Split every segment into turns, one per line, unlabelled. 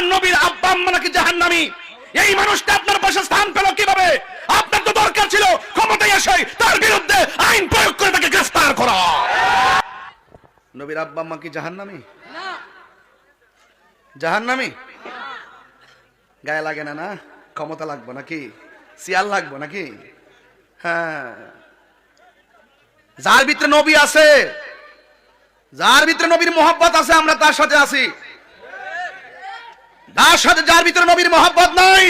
আর নবীর আব্বা আম্মা নাকি জাহান্নামী। এই মানুষটা আপনার পাশে স্থান পেল কিভাবে? আপনার তো দরকার ছিল ক্ষমতায় এসে তার বিরুদ্ধে আইন প্রয়োগ করে তাকে গ্রেফতার করা। নবীর আব্বা আম্মা কি জাহান্নামী? জাহান্নামী? গায়ে লাগে না? না ক্ষমতা লাগবে নাকি? সিয়াল লাগবে নাকি? হ্যাঁ, যার ভিতরে নবী আছে, যার ভিতরে নবীর মোহাব্বত আছে, আমরা তার সাথে আছি। তার সাথে যার ভিতরে নবীর মোহাব্বত নাই,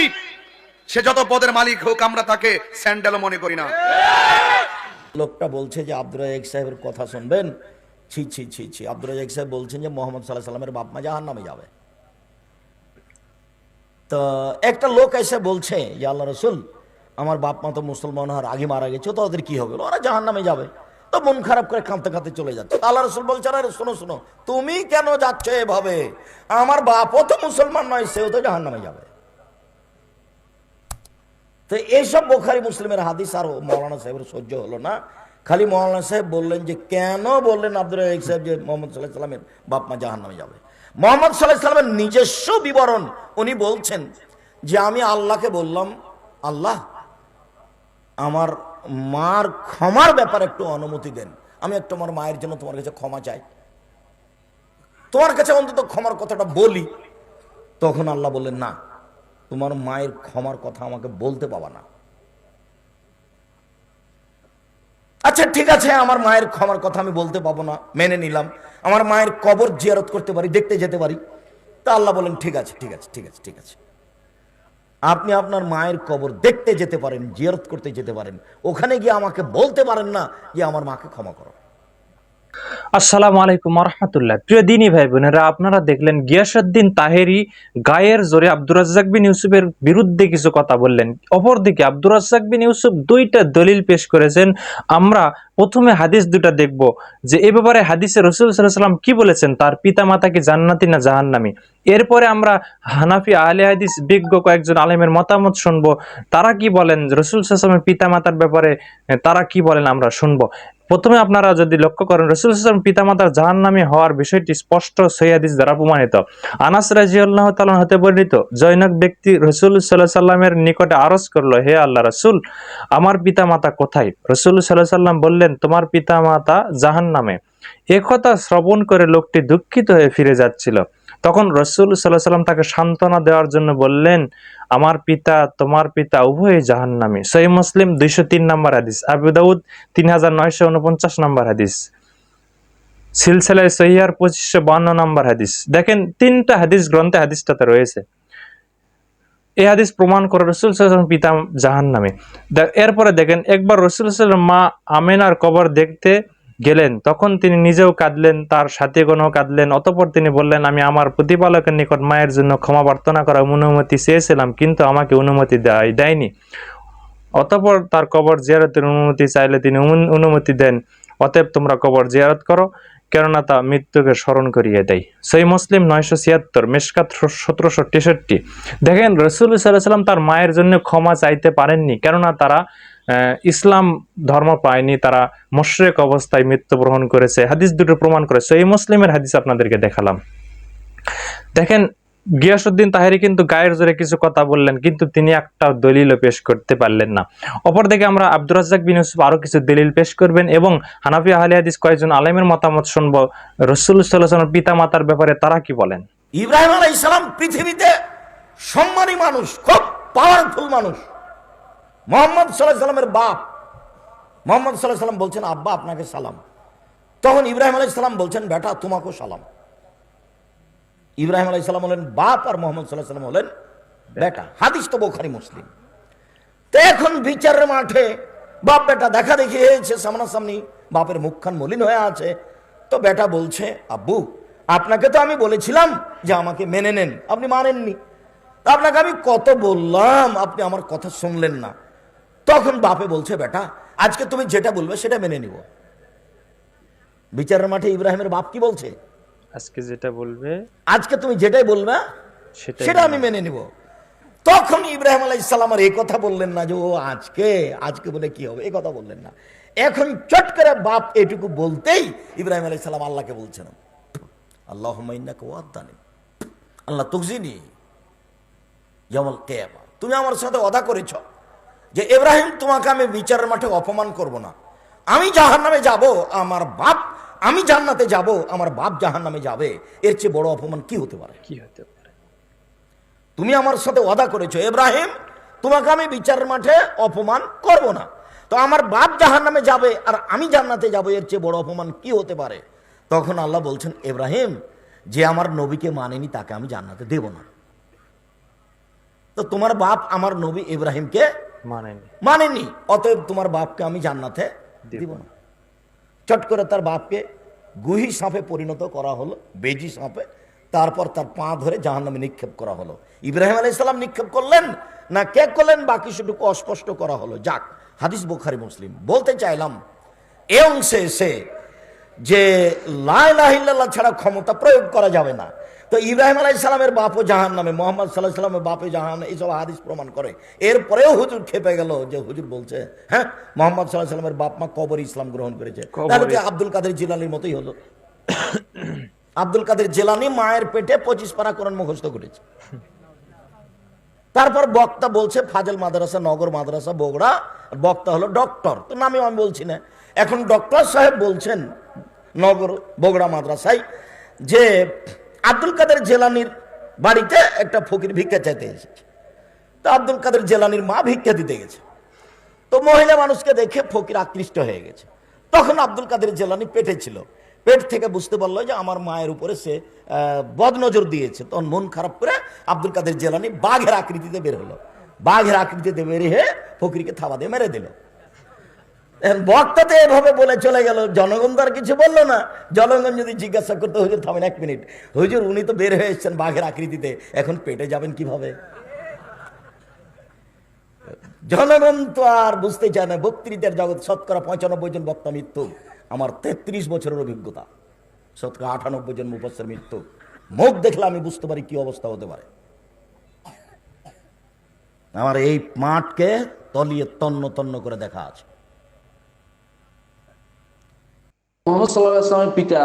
সে যত পদের মালিক হোক, আমরা তাকে স্যান্ডেলও মনে করি না।
লোকটা বলছে যে আব্দুর রাজ্জাক সাহেবের কথা শুনবেন, ছি ছি ছি ছি। আব্দুর রাজ্জাক সাহেব বলছেন যে মোহাম্মদ সাল্লাল্লাহু আলাইহি সাল্লামের বাপ মা জাহান্নামে যাবে। তো একটা লোক এসে বলছে যে আল্লাহ রসুল, আমার বাপ মা তো মুসলমান হওয়ার আগে মারা গেছে, তো ওদের কি হবে? ওরা জাহান্নামে যাবে। তো মন খারাপ করে কাঁদতে কাঁদতে চলে যাচ্ছে। আল্লাহ রসুল বলছে, আরে শোনো শোনো, তুমি কেন যাচ্ছ এভাবে? আমার বাপও তো মুসলমান নয়, সেও তো জাহান্নামে যাবে। তো এইসব বুখারী মুসলিমের হাদিস আর মৌলানা সাহেবের সহ্য হলো না। খালি মৌলানা সাহেব বললেন যে কেন বললেন আব্দুর রাজ্জাক সাহেব যে মোহাম্মদ সাল্লাল্লাহু আলাইহি সাল্লামের বাপ মা জাহান্নামে যাবে? মোহাম্মদ সাল্লাল্লাহু আলাইহি সাল্লামের নিজস্ব বিবরণ, উনি বলছেন যে আমি আল্লাহকে বললাম, আল্লাহ আমার মার ক্ষমার ব্যাপারে একটু অনুমতি দেন, আমি একটু আমার মায়ের জন্য তোমার কাছে ক্ষমা চাই, তোমার কাছে অন্তত ক্ষমার কথাটা বলি। তখন আল্লাহ বললেন, না, তোমার মায়ের ক্ষমার কথা আমাকে বলতে পাবা না। আচ্ছা ঠিক আছে, আমার মায়ের ক্ষমার কথা আমি বলতে পাবো না, মেনে নিলাম। আমার মায়ের কবর জিয়ারত করতে পারি, দেখতে যেতে পারি। তা আল্লাহ বলেন, ঠিক আছে ঠিক আছে ঠিক আছে ঠিক আছে, আপনি আপনার মায়ের কবর দেখতে যেতে পারেন, জিয়ারত করতে যেতে পারেন, ওখানে গিয়ে আমাকে বলতে পারেন না যে আমার মাকে ক্ষমা করো।
আসসালামু আলাইকুম ওয়া রাহমাতুল্লাহ। প্রিয় দিনী ভাই বোনেরা, আপনারা দেখলেন গিয়াসউদ্দিন তাহেরি গায়ের জোরে আব্দুর রাজ্জাক বিন ইউসুফের বিরুদ্ধে কিছু কথা বললেন। অপরদিকে আব্দুর রাজ্জাক বিন ইউসুফ দুইটা দলিল পেশ করেছেন। আমরা প্রথমে হাদিস দুটা দেখব যে এই ব্যাপারে হাদিসে রাসূল সাল্লাল্লাহু আলাইহি ওয়াসাল্লাম কি বলেছেন, তার পিতামাতা কি জান্নাতি না জাহান্নামী। এরপরে আমরা হানাফি আহলে হাদিস বিজ্ঞ কয়েকজন আলেমের মতামত শুনবো, তারা কি বলেন রাসূল সাল্লাল্লাহু আলাইহি ওয়াসাল্লামের পিতামাতার ব্যাপারে, তারা কি বলেন আমরা শুনবো। প্রথমে আপনারা যদি লক্ষ্য করেন, রাসূল সাল্লাল্লাহু আলাইহি ওয়াসাল্লাম পিতামাতার জাহান্নামী হওয়ার বিষয়টি স্পষ্ট সহিহ হাদিস দ্বারা প্রমাণিত। আনাস রাদিয়াল্লাহু তাআলা হতে বর্ণিত, জনৈক ব্যক্তি রাসূল সাল্লাল্লাহু আলাইহি ওয়াসাল্লামের নিকটে আরজ করলো, হে আল্লাহর রাসূল, আমার পিতামাতা কোথায়? রাসূল সাল্লাল্লাহু আলাইহি ওয়াসাল্লাম বললেন, তোমার পিতামাতা জাহান্নামে। একথা শ্রবণ করে লোকটি দুঃখিত হয়ে ফিরে যাচ্ছিল। তখন রাসূল সাল্লাল্লাহু আলাইহি ওয়াসাল্লাম তাকে সান্ত্বনা দেওয়ার জন্য বললেন, আমার পিতা তোমার পিতা উভয়ই জাহান্নামী। সহিহ মুসলিম 203 নম্বর হাদিস, আবু দাউদ 3949 নম্বর হাদিস, সিলসিলায়ে সহিহার 2552 নম্বর হাদিস। দেখেন, তিনটা হাদিস গ্রন্থে হাদিসটাতে রয়েছে। এই হাদিস প্রমাণ করে রাসূল সাল্লাল্লাহু আলাইহি ওয়াসাল্লাম পিতা জাহান্নামী। এরপরে দেখেন, একবার রাসূল সাল্লাল্লাহু আলাইহি ওয়াসাল্লাম মা আমেনার কবর দেখতে গেলেন, তখন তিনি নিজেও কাঁদলেন, তার সাথীগণও কাঁদলেন। অতঃপর তিনি বললেন, আমি আমার প্রতিপালকের নিকট মায়ের জন্য ক্ষমা প্রার্থনা করার অনুমতি চেয়েছিলাম, কিন্তু আমাকে অনুমতি দেয়নি। অতঃপর তার কবর জিয়ারতের অনুমতি চাইলে তিনি অনুমতি দেন। অতএব তোমরা কবর জিয়ারত করো, কেননা তা মৃত্যুকে স্মরণ করিয়ে দেয়। সহিহ মুসলিম 976, মিশকাত 1763। দেখেন, রাসূল সাল্লাল্লাহু আলাইহি ওয়াসাল্লাম তার মায়ের জন্য ক্ষমা চাইতে পারেননি, কেননা তারা ইসলাম ধর্ম পায়নি, তারা মুশরিক অবস্থায় মৃত্যুবরণ করেছে। হাদিস দুটো প্রমাণ করে। সহিহ মুসলিমের হাদিস আপনাদেরকে দেখালাম। দেখেন, গিয়াসউদ্দিন তাহেরি কিন্তু গায়ের জোরে কিছু কথা বললেন, কিন্তু তিনি একটা দলিলও পেশ করতে পারলেন না। অপরদিকে আমরা আব্দুর রাজ্জাক বিন ইউসুফ আরো কিছু দলিল পেশ করবেন এবং হানাফি আহলে হাদিস কয়েকজন আলেমের মতামত শুনবো রাসূল সাল্লাল্লাহু আলাইহি ওয়াসাল্লামের পিতামাতার ব্যাপারে তারা কি বলেন।
ইব্রাহিম আলাইহিস সালাম পৃথিবীতে সম্মানী মানুষ, খুব পাওয়ারফুল মানুষ। মোহাম্মদ সাল্লাল্লাহু আলাইহি সাল্লামের বাপ মোহাম্মদ সাল্লাল্লাহু আলাইহি সাল্লাম বলছেন, আব্বা আপনাকে সালাম। তখন ইব্রাহিম আলাইহিস সালাম বলছেন, বেটা তোমাকেও সালাম। ইব্রাহিম আলাইহিস সালাম হলেন বাপ আর মোহাম্মদ সাল্লাল্লাহু আলাইহি সাল্লাম হলেন বেটা। হাদিস তো বুখারী মুসলিম। তো এখন বিচারের মাঠে বাপ বেটা দেখা দেখি হয়েছে, সামনাসামনি, বাপের মুখখান মলিন হয়ে আছে। তো বেটা বলছে, আব্বু আপনাকে তো আমি বলেছিলাম যে আমাকে মেনে নেন, আপনি মানেননি। আপনাকে আমি কত বললাম, আপনি আমার কথা শুনলেন না। তখন বাপে বলছে, বেটা আজকে তুমি যেটা বলবে সেটা মেনে নিব। বিচারের মাঠে ইব্রাহিমের বাপ কি বলছে?
আজকে যেটা বলবে,
আজকে তুমি যেটাই বলবে সেটা আমি মেনে নিব। তখন ইব্রাহিম আলাইহিস সালাম আর এই কথা বললেন না যে ও আজকে বলে কি হবে, এই কথা বললেন না। এখন চট করে বাপ এটুকু বলতেই ইব্রাহিম আলাইহিস সালাম আল্লাহকে বলছেন, আল্লাহুম্মা ইন্নাকা ওয়াদানি, আল্লাহ তুখজিনি, ইয়াউমুল কিয়ামা। তুমি আমার সাথে ওয়াদা করেছ যে ইব্রাহিম তোমাকে আমি বিচারের মাঠে অপমান করব না, আমি জাহান্নামে যাব, আমার বাপ, আমি জান্নাতে যাব, আমার বাপ জাহান্নামে যাবে, এর চেয়ে বড় অপমান কি হতে পারে?
কি হতে পারে?
তুমি আমার সাথে ওয়াদা করেছো ইব্রাহিম তোমাকে আমি বিচারের মাঠে অপমান করব না, তো আমার বাপ জাহান্নামে যাবে আর আমি জান্নাতে যাব, এর চেয়ে বড় অপমান কি হতে পারে? তখন আল্লাহ বলছেন, ইব্রাহিম যে আমার নবীকে মানেনি তাকে আমি জান্নাতে দেব না। তো তোমার বাপ আমার নবী ইব্রাহিমকে মানেনি, অতএব তোমার বাপকে আমি জান্নাতে দিব না। চট করে তার বাপকে গুহি সাপে পরিণত করা হলো, বেজি সাপে, তারপর তার পা ধরে জাহান্নামে নিক্ষেপ করা হলো। ইব্রাহিম আলাইহিস সালাম নিক্ষেপ করলেন না কে করলেন বাকি সেটুকু অস্পষ্ট করা হলো। যাক, হাদিস বুখারী মুসলিম। বলতে চাইলাম এ অংশে এসে যে লা ইলাহা ইল্লাল্লাহ ছাড়া ক্ষমতা প্রয়োগ করা যাবে না, তো ইব্রাহিম আলাইহিস সালামের বাপও জাহান্নামে, মুহাম্মদ সাল্লাল্লাহু আলাইহি ওয়াসাল্লামের বাপে জাহান্নামে, এইসব হাদিস প্রমাণ করে। এরপরেও হুজুর খেপে গেল যে হুজুর বলছে হ্যাঁ মুহাম্মদ সাল্লাল্লাহু আলাইহি ওয়াসাল্লামের বাপ মা কবরে ইসলাম গ্রহণ করেছে, তাহলে কি আব্দুল কাদের জিলানীর মতোই হলো? আব্দুল কাদের জিলানী মায়ের পেটে 25 পারা কোরআন মুখস্থ করেছে। তারপর বক্তা বলছে ফাজল মাদ্রাসা, নগর মাদ্রাসা, বগুড়া, বক্তা হলো ডক্টর, তো নামে আমি বলছি না, এখন ডক্টর সাহেব বলছেন নগর বগুড়া মাদ্রাসায় যে আব্দুল কাদের জেলানির বাড়িতে একটা ফকির ভিক্ষা চাইতে এসেছে, তো আব্দুল কাদের জেলানির মা ভিক্ষা দিতে গেছে, তো মহিলা মানুষকে দেখে ফকির আকৃষ্ট হয়ে গেছে। তখন আব্দুল কাদের জেলানি পেটে ছিল, পেট থেকে বুঝতে পারলো যে আমার মায়ের উপরে সে বদনজর দিয়েছে, তখন মন খারাপ করে আব্দুল কাদের জেলানি বাঘের আকৃতিতে বের হলো, বাঘের আকৃতিতে বেরিয়ে ফকিরকে থাবা দিয়ে মেরে দিল। বক্তাতে এভাবে বলে চলে গেল, জনগণ তো আর কিছু বললো না। জনগণ যদি জিজ্ঞাসা করতে, হুজুর থামেন 1 মিনিট, হুজুর উনি তো বের হয়ে এসছেন বাঘের আকৃতিতে, এখন পেটে যাবেন কিভাবে? জনগণ তো আর বুঝতে চায় না। বক্তৃতার জগৎ শতকরা 95 জন বক্তা মৃত্যু, আমার 33 বছরের অভিজ্ঞতা, শতকরা 98 জন মুফাসসির মৃত্যু। মুখ দেখলে আমি বুঝতে পারি কি অবস্থা হতে পারে। আমার এই মাঠকে তলিয়ে তন্ন তন্ন করে দেখা আছে।
মুহাম্মদ সাল্লাল্লাহু আলাইহি ওয়াসাল্লামের পিতা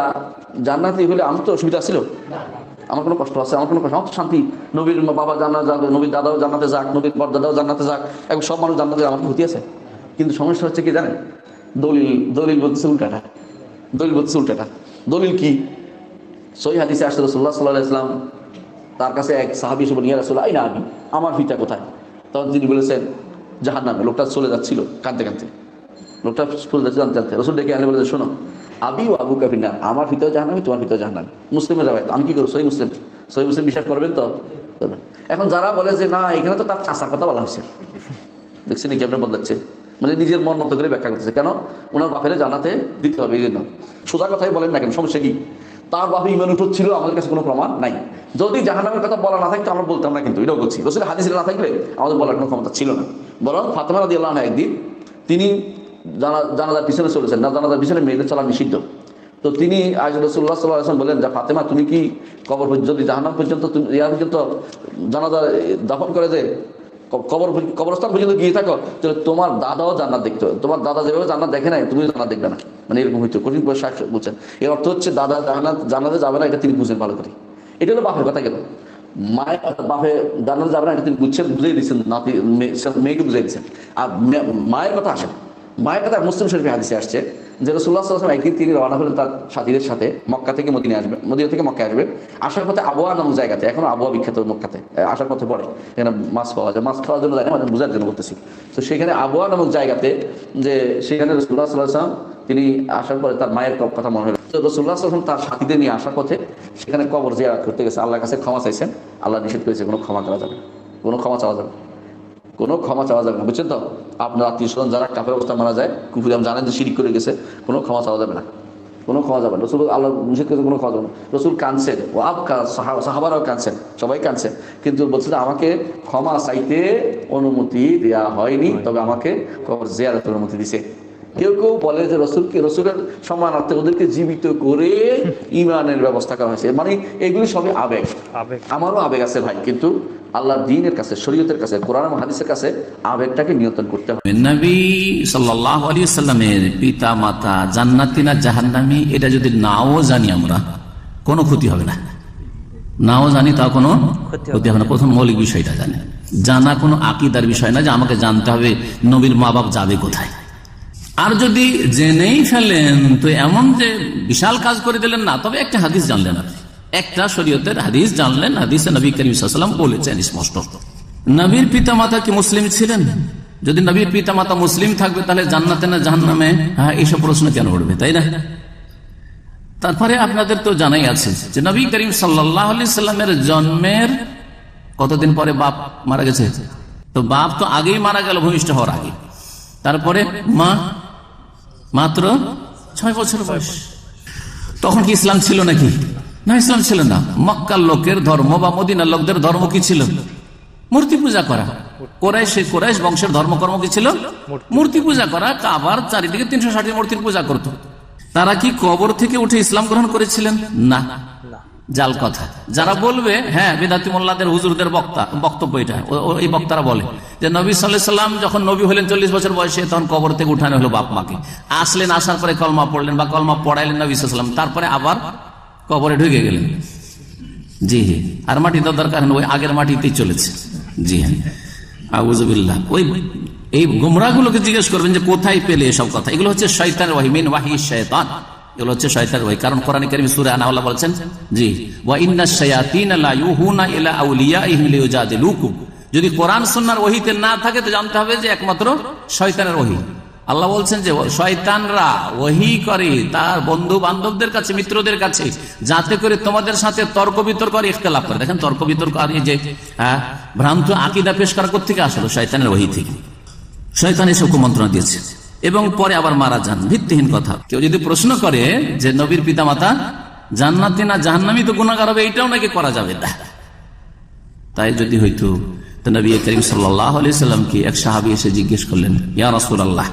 জান্নাতি হলে আমার তো অসুবিধা ছিল? আমার কোনো কষ্ট আছে? আমার কোনো কষ্ট? আমার তো শান্তি। নবীর বাবা জান্নাতে যাক, নবীর দাদাও জান্নাতে যাক, নবীর পরদাদাও জান্নাতে যাক, এবং সব মানুষ জান্নাতে যাক, আমার ক্ষতি আছে? কিন্তু সমস্যা হচ্ছে কি জানেন, দলিল বলতেছে উল্টাটা। দলিল বলতেছে উল্টাটা। দলিল কি? সহিহ হাদিসে আসছে রাসূলুল্লাহ সাল্লাল্লাহু আলাইহি ওয়াসাল্লাম তার কাছে এক সাহাবী এসে বললেন, ইয়া রাসূলুল্লাহ আইনা আবি, আমার পিতা কোথায়? তখন তিনি বলেছেন জাহান্নামে। লোকটা চলে যাচ্ছিল কাঁদতে কাঁদতে, লোকটা চলে যাচ্ছে জানতে জানতে, রাসূল ডেকে আনলে বলে, শোনো, আবি ও আবু কাফিনা, আমার পিতাও জাহান্নামী, তোমার পিতাও জাহান্নামী। মুসলিমের রাওয়ায়াত। আমি কি করবো? সহিহ মুসলিম বিশ্বাস করবেন তো? এখন যারা বলে যে না এখানে তো তার চাচার কথা বলা হয়েছে, দেখছেন কি আপনার বদলাচ্ছে, মানে নিজের মন মতো করে ব্যাখ্যা করতেছে। কেন? ওনার বাপের জানাতে দিতে হবে, এই জন্য। সোজা কথাই বলেন না কেন, সমস্যা কি? তার বাপে ইমান উঠছিল, আমাদের কাছে কোনো প্রমাণ নাই। যদি জাহান্নামের কথা বলা না থাকতো আমরা বলতাম না, কিন্তু এটাও বলছি, রসুল হাদিসে না থাকলে আমাদের বলার কোনো ক্ষমতা ছিল না। বরং ফাতেমা রাদিয়াল্লাহু আনহা একদিন তিনি জানাজার পিছনে চলেছেন, না জানাজার পিছনে মেয়েদের চলা নিষিদ্ধ, তো তিনি আজ রাসূলুল্লাহ সাল্লাল্লাহু আলাইহি ওয়াসাল্লাম বলেন যে ফাতেমা তুমি কি কবর যদি জাহান্নাম পর্যন্ত ইয়া পর্যন্ত জানাজা দাফন করে যে কবরস্থান পর্যন্ত গিয়ে থাকো, তাহলে তোমার দাদাও জান্নাত দেখতে হবে। তোমার দাদা যেভাবে জান্নাত দেখে নাই তুমি জান্নাত দেখবে না, মানে এরকম হইতো। কঠিন করে বলছেন, এর অর্থ হচ্ছে দাদা জান্নাতে যাবে না, এটা তিনি বুঝেন ভালো করে। এটা হলো বাপের কথা গেল। মায়ের বাপে জান্নাতে যাবে না, এটা তিনি বুঝছেন, বুঝিয়ে দিচ্ছেন, নাতি মেয়েকে বুঝিয়ে দিচ্ছেন। আর মায়ের কথা আসেন, মায়ের কথা মুসলিম শরীফে হাদিসে আসছে যে রাসূলুল্লাহ সাল্লাল্লাহু আলাইহি ওয়াসাল্লাম একদিন তিনি রওনা হলেন তার সাথীদের সাথে, মক্কা থেকে মদিনা আসবে, মদিনা থেকে মক্কা আসবে। আসার পথে আবওয়া নামক জায়গাতে, এখন আবওয়া বিখ্যাত মক্কাতে, আসার পথে পড়ে এখানে মাছ পাওয়া যায়, মাছ খাওয়ার জন্য যায় না, মানে বোঝার জন্য করতেছি। তো সেখানে আবওয়া নামক জায়গাতে যে সেখানে রাসূলুল্লাহ সাল্লাল্লাহু আলাইহি ওয়াসাল্লাম তিনি আসার পরে তার মায়ের কথা মনে হলো। তো রাসূলুল্লাহ সাল্লাল্লাহু আলাইহি ওয়াসাল্লাম তার সাথীদের নিয়ে আসার পথে সেখানে কবর জিয়ারত করতে গেছে, আল্লাহর কাছে ক্ষমা চাইছেন। আল্লাহ নিষেধ করেছে কোনো ক্ষমা করা যাবে না, কোনো ক্ষমা চাওয়া যাবে না, কোনো ক্ষমা চাওয়া যাবে না, বুঝছেন তো? আপনার আত্মীয় স্বজন যারা কাফের অবস্থা মারা যায়, কুফরি জানেন যে শিরিক করে গেছে, কোনো ক্ষমা চাওয়া যাবে না, কোনো ক্ষমা যাবে না। রসুল আল্লাহ নিষেধ করেছে, কোনো ক্ষমা যাবে না। রসুল কাঁদছেন, ও আবকা, সাহাবারাও কাঁদছেন, সবাই কাঁদছেন, কিন্তু বলছে যে আমাকে ক্ষমা চাইতে অনুমতি দেওয়া হয়নি, তবে আমাকে কবর জিয়ারতের অনুমতি দিছে। কেউ কেউ বলে যে রসুলের সম্মানার্থে ওদেরকে জীবিত করে ইমানের ব্যবস্থা করা হয়েছে, মানে এগুলি সবই আবেগ। আমারও আবেগ আছে ভাই, কিন্তু আল্লাহর দ্বীনের কাছে, শরীয়তের কাছে, কোরআন এবং হাদিসের কাছে আবেগটাকে নিয়ন্ত্রণ করতে হবে।
নবী সাল্লাল্লাহু আলাইহি ওয়াসাল্লামের পিতা মাতা জান্নাতি না জাহান্নামী, এটা যদি নাও জানি আমরা, কোনো ক্ষতি হবে না। নাও জানি তা কোনো ক্ষতি হবে না। প্রথম মৌলিক বিষয়টা জানে, জানা কোনো আকিদার বিষয় না যে আমাকে জানতে হবে নবীর মা বাপ যাবে কোথায়। আর যদি জেনেই ফেলেন তো এমন যে বিশাল কাজ করে দিলেন না, তবে একটা হাদিস জানলেন, আপনি একটা শরীয়তের হাদিস জানলেন, হাদিসে নবী করিম সাল্লাল্লাহু আলাইহি ওয়াসাল্লাম বলেছেন স্পষ্ট, নবীর পিতামাতা কি মুসলিম ছিলেন? যদি নবীর পিতামাতা মুসলিম থাকবে তাহলে জান্নাতে না জাহান্নামে? হ্যাঁ, এইসব প্রশ্ন কেন উঠবে, তাই না? তারপরে আপনাদের তো জানাই আছে যে নবী করিম সাল্লাল্লাহু আলাইহি সাল্লামের জন্মের কতদিন পরে বাপ মারা গেছে। তো বাপ তো আগেই মারা গেল, ভূমিষ্ঠ হওয়ার আগে। তারপরে মা মাত্র 6 বছর বয়স। তখন কি ইসলাম ছিল নাকি? না, ইসলাম ছিল না। মক্কার লোকের ধর্ম বা মদিনার লোকদের ধর্ম কি ছিল? মূর্তি পূজা করা। কোরাইশ বংশের ধর্মকর্ম কি ছিল? মূর্তি পূজা করা। কাবার চারিদিকে 360 মূর্তির পূজা করত। তারা কি কবর থেকে উঠে ইসলাম গ্রহণ করেছিলেন? না, জাল কথা। যারা বলবে হ্যাঁ বেদাতি মোল্লাদের হুজুরদের বক্তব্য এটা, এই বক্তারা বলে যে নবী সাল্লাল্লাহু আলাইহি সাল্লাম যখন নবী হলেন 40 বছর বয়সে, তখন কবর থেকে উঠানো হলো বাপ মাকে। আসলেন, আসার পরে কলমা পড়লেন বা কলমা পড়াইলেন নবী সাল্লাল্লাহু আলাইহি সাল্লাম, তারপরে আবার কবরে ঢুকে গেলেন। জি হ্যাঁ, আর মাটি তো দরকার নেই, ওই আগের মাটিতেই চলেছে। জি হ্যাঁ, আউযুবিল্লাহ। ওই এই গুমরাহগুলোকে জিজ্ঞেস করবেন যে কোথায় পেলে এসব কথা। এগুলো হচ্ছে শয়তানের ওহী, মিন ওয়াহি শায়তান। এগুলো হচ্ছে শয়তানের ওহী। কারণ কোরআন কারীমে সূরা আনআম বলেছেন, জি ওয়া ইন্নাশ শায়াতিনা লা ইউহুনা ইলা আউলিয়াইহিম লিইউজাদিলুকুম। যদি কোরআন সুন্নাহর ওহীতে না থাকে তো জানতে হবে যে একমাত্র শয়তানের ওহী। আল্লাহ বলছেন যে শয়তানরা ওহী করে তার বন্ধু বান্ধবদের কাছে, মিত্রদের কাছে, যাতে করে তোমাদের সাথে তর্ক বিতর্ক আর ইখতিলাফ করে। দেখেন, তর্ক বিতর্ক আর এই যে ভ্রান্ত আকীদা পেশ করা কোত্থেকে আসলো? শয়তানের ওহী থেকে। শয়তান এসব কুমন্ত্রণা দিয়েছে এবং পরে আবার মারা যান। ভিত্তিহীন কথা। কেউ যদি প্রশ্ন করে যে নবীর পিতামাতা জান্নাতি না জাহান্নামী, তো গুনাহগার হবে, এইটাও নাকি করা যাবে না। তাই যদি হইতো তো নবী করিম সাল্লাল্লাহু আলাইহি সাল্লাম কি এক সাহাবী এসে জিজ্ঞেস করলেন, ইয়া রাসূলুল্লাহ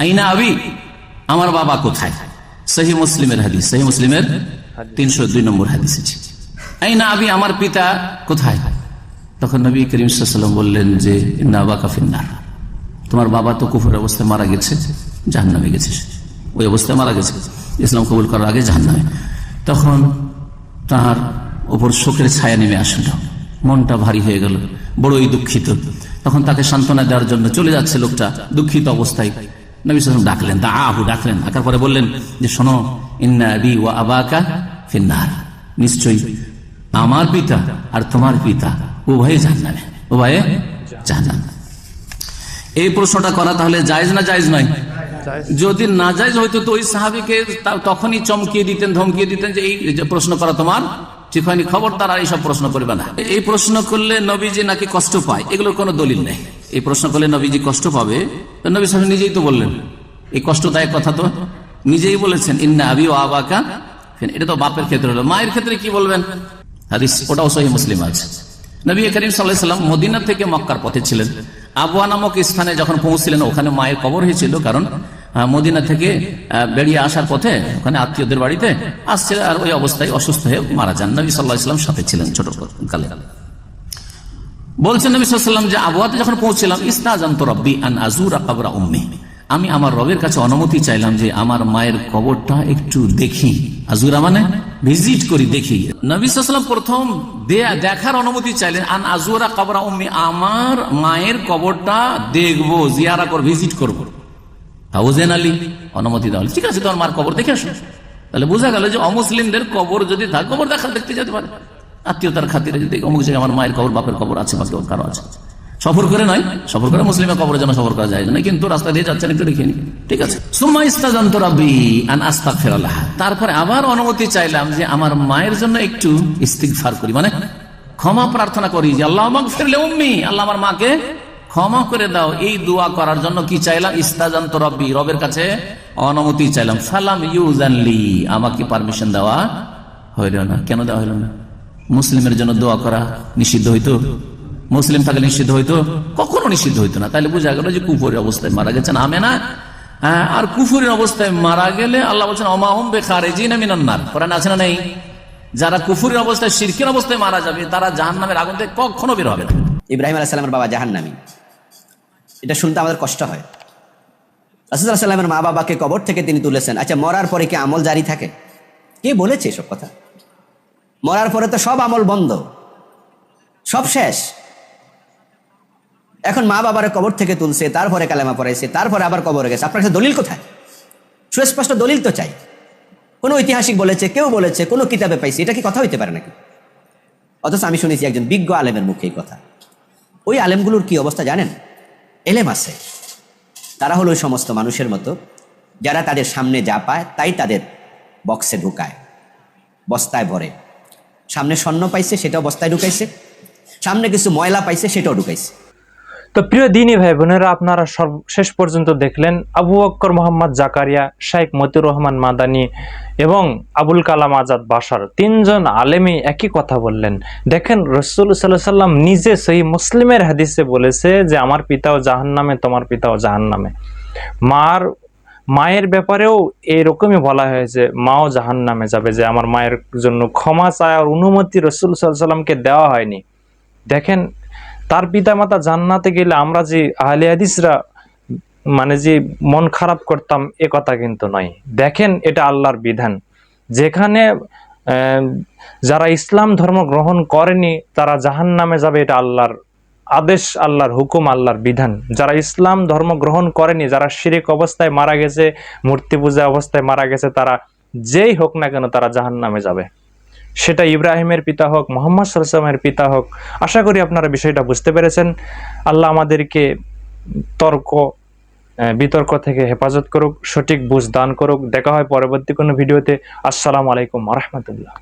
আইনা আবি, আমার বাবা কোথায়? সহিহ মুসলিমের হাদিস, সহিহ মুসলিমের 302 নম্বর হাদিস আছে, আইনা আবি, আমার পিতা কোথায়? তখন নবী করিম সাল্লাল্লাহু আলাইহি ওয়াসাল্লাম বললেন যে ইন্না আবাকা ফিন্নার, তোমার বাবা তো কুফরের অবস্থায় মারা গেছে, জাহান্নামে গেছে, ওই অবস্থায় মারা গেছে, ইসলাম কবুল করার আগে জাহান্নামে। তখন তার উপর শোকের ছায়া নেমে আসলো, মনটা ভারী হয়ে গেল, বড়ই দুঃখিত। তখন তাকে সান্ত্বনা দেওয়ার জন্য চলে যাচ্ছে লোকটা দুঃখিত অবস্থায়। নবী সাল্লাল্লাহু আলাইহি ওয়াসাল্লাম ডাকলেন, ডাকার পরে বললেন যে শোনো, ইন্না আবি ওয়া আবাকা ফিন্নার, নিশ্চয়ই আমার পিতা আর তোমার পিতা উভয়ে জাহান্নামে, উভয়ে জাহান্নামে। এই প্রশ্নটা করা তাহলে জায়েজ না জায়েজ নয়? যদি না জায়েজ হইতো তো ওই সাহাবীকে তখনই চমকিয়ে দিতেন, ধমকিয়ে দিতেন যে এই প্রশ্ন করা তোমার ঠিক হয়নি, খবরদার আর এইসব প্রশ্ন করবে না। এই প্রশ্ন করলে নবীজি নাকি কষ্ট পায়, এগুলোর কোনো দলিল নেই। এই প্রশ্ন করলে নবীজি কষ্ট পাবে, তো নবী সাল্লাল্লাহু আলাইহি ওয়াসাল্লাম নিজেই তো বললেন, এই কষ্টদায়ক কথা তো নিজেই বলেছেন, ইন্না আবি ওয়া আবাকা। এটা তো বাপের ক্ষেত্রে হলো। মায়ের ক্ষেত্রে কি বলবেন? হাদিস ওটাও সহিহ মুসলিম আছে। নবী করিম সাল্লাল্লাহু আলাইহি ওয়াসাল্লাম মদিনা থেকে মক্কার পথে ছিলেন। আবওয়া নামক স্থানে যখন পৌঁছলেন, ওখানে মায়ের কবর হয়েছিল, কারণ মদিনা থেকে বেরিয়ে আসার পথে ওখানে আত্মীয়দের বাড়িতে আসছে, আর ওই অবস্থায় অসুস্থ হয়ে মারা যান। নবী সাল্লাল্লাহু আলাইহি ওয়াসাল্লাম সাথে ছিলেন ছোট কালে। বলছেন নবী সাল্লাল্লাহু আলাইহি ওয়াসাল্লাম যে আবওয়াতে যখন পৌঁছলাম, ইস্তাযানতু রাব্বি আন আযুরা কবরা উম্মি, আমি আমার রবের কাছে অনুমতি চাইলাম যে আমার মায়ের কবরটা একটু দেখি। আযুরা মানে ভিজিট করি, দেখি। নবী সাল্লাল্লাহু আলাইহি ওয়াসাল্লাম প্রথম দেখার অনুমতি চাইলেন, আন আযুরা কবরা উম্মি, আমার মায়ের কবরটা দেখবো, জিয়ারা করব, ভিজিট করব। হাউজেন আলী অনুমতি দেওয়া, ঠিক আছে তোমার মার কবর দেখে আসো। তাহলে বোঝা গেল যে অমুসলিমদের কবর যদি থাকে, কবর দেখতে যেতে পারে, আত্মীয়তার খাতিরে যদি অমুক জায়গায় আমার মায়ের কবর, বাপের কবর আছে বা কেউ কারো আছে, সফর করে নয়, সফর করে মুসলিমের কবরে যেন সফর করা যায় না, কিন্তু রাস্তা দিয়ে যাচ্ছেন একটু দেখে নি, ঠিক আছে। সুম্মা ইস্তাযানতু রাব্বি আন আস্তাগফির লাহা, তারপরে আবার অনুমতি চাইলাম যে আমার মায়ের জন্য একটু ইস্তিগফার করি, মানে ক্ষমা প্রার্থনা করি, যে আল্লাহ মাগফির লি উম্মি, আল্লাহ আমার মাকে ক্ষমা করে দাও। এই দোয়া করার জন্য কি চাইলাম? ইস্তাযানতু রাব্বি, রবের কাছে অনুমতি চাইলাম। ফালাম ইউযান লি, আমাকে পারমিশন দেওয়া হইল না। কেন দেওয়া হইল না? মুসলিমের জন্য দোয়া করা নিষিদ্ধ হইতো? মুসলিম থাকলে নিষিদ্ধ হইতো? কখনো নিষিদ্ধ হইতো না। তাহলে বোঝা গেল যে কুফরের অবস্থায় মারা গেছেন আমেনা। আর কুফরের অবস্থায় মারা গেলে আল্লাহ বলছেন ওমা হুম বিখারিজিনা মিনান নার, কোরআনে আছে না নেই? যারা কুফরের অবস্থায়, শিরকের অবস্থায় মারা যাবে, তারা জাহান্নামের আগুন থেকে কখনো বের হবে না।
ইব্রাহিম আলাইহিস সালামের বাবা জাহান্নামী, এটা শুনতে আমাদের কষ্ট হয়। রাসূল সাল্লাল্লাহু আলাইহি ওয়াসাল্লামের মা বাবাকে কবর থেকে তিনি তুলেছেন। আচ্ছা, মরার পরে কি আমল জারি থাকে? কে বলেছে এসব কথা? মরার পরে তো সব আমল বন্ধ, সব শেষ। এখন মা বাবার কবর থেকে তুলছে, তারপরে কালেমা পড়াইছে, তারপরে আবার কবরে গেছে। আপনার কাছে দলিল কোথায়? সুস্পষ্ট দলিল তো চাই। কোনো ঐতিহাসিক বলেছে, কেউ বলেছে, কোনো কিতাবে পাইছি, এটা কি কথা হইতে পারে নাকি? অথচ আমি শুনেছি একজন বিজ্ঞ আলেমের মুখে এই কথা। ওই আলেমগুলোর কি অবস্থা জানেন? এলেম আছে, তারা হলো ওই সমস্ত মানুষের মতো যারা তাদের সামনে যা পায় তাই তাদের বক্সে ঢুকায়, বস্তায় ভরে। সামনে স্বর্ণ পাইছে, সেটাও বস্তায় ঢুকাইছে, সামনে কিছু ময়লা পাইছে, সেটাও ঢুকাইছে।
তো প্রিয় দিনী ভাই বোনেরা, আপনারা শেষ পর্যন্ত দেখলেন আবু বকর মোহাম্মদ জাকারিয়া, শাইখ মতিউর রহমান মাদানী এবং আবুল কালাম আজাদ বাশার, তিনজন আলেমী একই কথা বললেন। দেখেন, রাসূল সাল্লাল্লাহু আলাইহি ওয়াসাল্লাম নিজে সহিহ মুসলিমের হাদিসে বলেছে যে আমার পিতাও জাহান্নামে, তোমার পিতাও জাহান্নামে। মায়ের ব্যাপারেও এরকমই বলা হয়েছে, মাও জাহান্নামে যাবে, যে আমার মায়ের জন্য ক্ষমা চাওয়ার অনুমতি রাসূল সাল্লাল্লাহু আলাইহি ওয়াসাল্লামকে দেওয়া হয়নি। দেখেন, তার পিতামাতা জান্নাতে গেলে আমরা যে আহলে হাদিসরা মানে যে মন খারাপ করতাম, এ কথা কিন্তু নয়। দেখেন, এটা আল্লাহর বিধান। যেখানে যারা ইসলাম ধর্ম গ্রহণ করেনি তারা জাহান্নামে যাবে, এটা আল্লাহর আদেশ, আল্লাহর হুকুম, আল্লাহর বিধান। যারা ইসলাম ধর্ম গ্রহণ করেনি, যারা শিরিক অবস্থায় মারা গেছে, মূর্তি পূজা অবস্থায় মারা গেছে, তারা যেই হোক না কেন তারা জাহান্নামে যাবে। সেটা ইব্রাহিমের পিতা হোক, মুহাম্মদ সাল্লাল্লাহু আলাইহি ওয়াসাল্লামের পিতা হোক। আশা করি আপনারা বিষয়টা বুঝতে পেরেছেন। আল্লাহ আমাদেরকে বিতর্ক থেকে হেফাজত করুক, সঠিক বুঝ দান করুক। দেখা হয় পরবর্তী কোনো ভিডিওতে। আসসালামু আলাইকুম ওয়া রাহমাতুল্লাহ।